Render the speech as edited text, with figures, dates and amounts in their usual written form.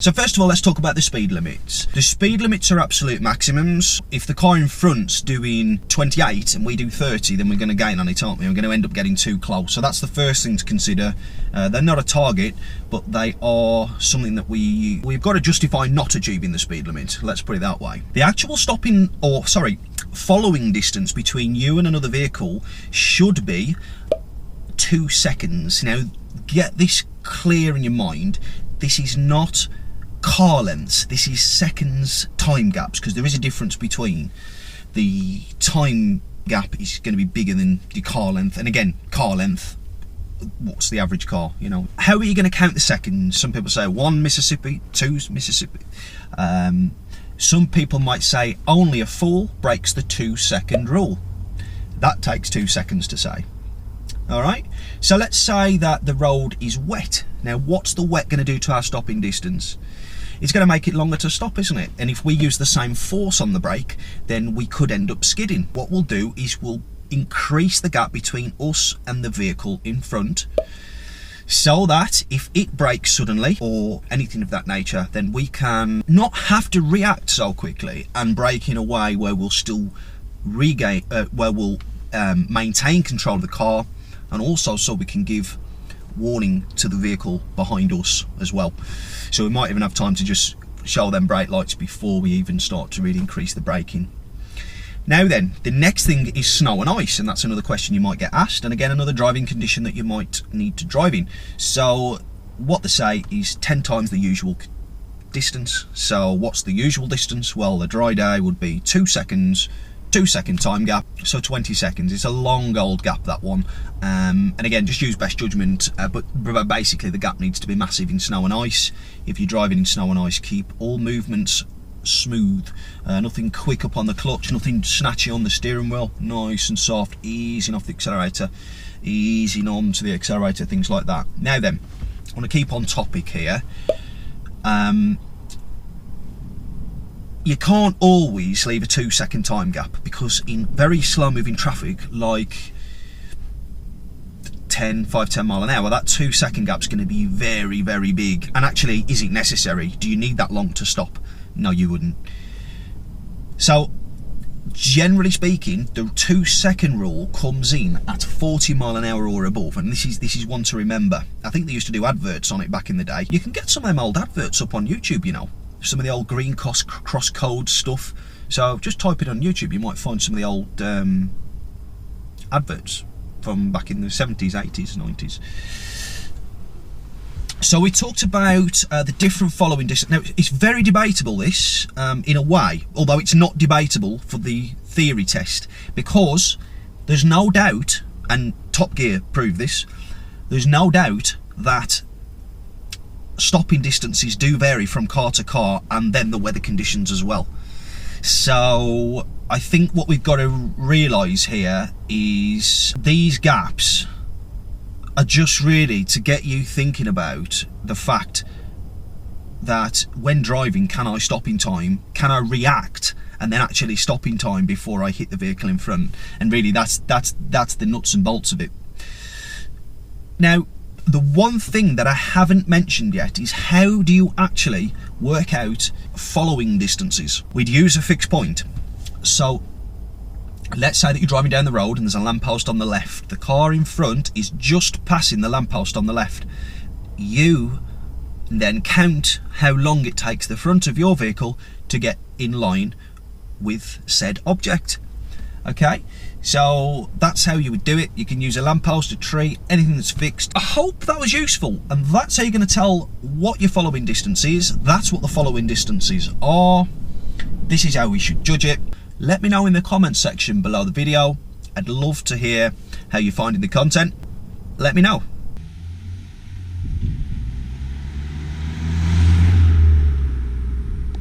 So first of all, let's talk about the speed limits. The speed limits are absolute maximums. If the car in front's doing 28 and we do 30, then we're going to gain on it, aren't we? We're going to end up getting too close. So that's the first thing to consider. They're not a target, but they are something that we've got to justify not achieving the speed limit. Let's put it that way. The actual following distance between you and another vehicle should be 2 seconds. Now, get this clear in your mind. This is not car lengths, this is seconds time gaps, because there is a difference between the time gap is going to be bigger than the car length. And again, car length, what's the average car, you know? How are you going to count the seconds? Some people say 1 Mississippi, 2 Mississippi. Some people might say only a fool breaks the 2-second rule. That takes 2 seconds to say. Alright, so let's say that the road is wet. Now, what's the wet going to do to our stopping distance? It's going to make it longer to stop, isn't it? And if we use the same force on the brake, then we could end up skidding. What we'll do is we'll increase the gap between us and the vehicle in front, so that if it brakes suddenly or anything of that nature, then we can not have to react so quickly and brake in a way where we'll still regain, maintain control of the car, and also so we can give warning to the vehicle behind us as well. So we might even have time to just show them brake lights before we even start to really increase the braking. Now then, the next thing is snow and ice, and that's another question you might get asked, and again, another driving condition that you might need to drive in. So what they say is 10 times the usual distance. So what's the usual distance? Well, a dry day would be 2 seconds, 2-second time gap, so 20 seconds. It's a long old gap, that one. And again, just use best judgment, but basically the gap needs to be massive in snow and ice. If you're driving in snow and ice, keep all movements smooth, nothing quick up on the clutch, nothing snatchy on the steering wheel, nice and soft, easing off the accelerator, easing on to the accelerator, things like that. Now then, I want to keep on topic here. You can't always leave a 2-second time gap, because in very slow moving traffic, like 5-10 mile an hour, that 2-second gap is going to be very, very big. And actually, is it necessary? Do you need that long to stop? No, you wouldn't. So generally speaking, the 2-second rule comes in at 40 mile an hour or above, and this is one to remember. I think they used to do adverts on it back in the day. You can get some of them old adverts up on YouTube, you know, some of the old green cross code stuff. So just type it on YouTube, you might find some of the old adverts from back in the 70s, 80s, 90s. So we talked about the different following distance. Now, it's very debatable, this, in a way, although it's not debatable for the theory test, because there's no doubt, and Top Gear proved this, there's no doubt that stopping distances do vary from car to car, and then the weather conditions as well. So I think what we've got to realise here is these gaps are just really to get you thinking about the fact that when driving, can I stop in time? Can I react and then actually stop in time before I hit the vehicle in front? And really that's the nuts and bolts of it. Now, the one thing that I haven't mentioned yet is, how do you actually work out following distances? We'd use a fixed point. So let's say that you're driving down the road and there's a lamppost on the left. The car in front is just passing the lamppost on the left. You then count how long it takes the front of your vehicle to get in line with said object. Okay, so that's how you would do it. You can use a lamppost, a tree, anything that's fixed. I hope that was useful, and that's how you're going to tell what your following distance is. That's what the following distances are. This is how we should judge it. Let me know in the comments section below the video. I'd love to hear how you're finding the content. Let me know.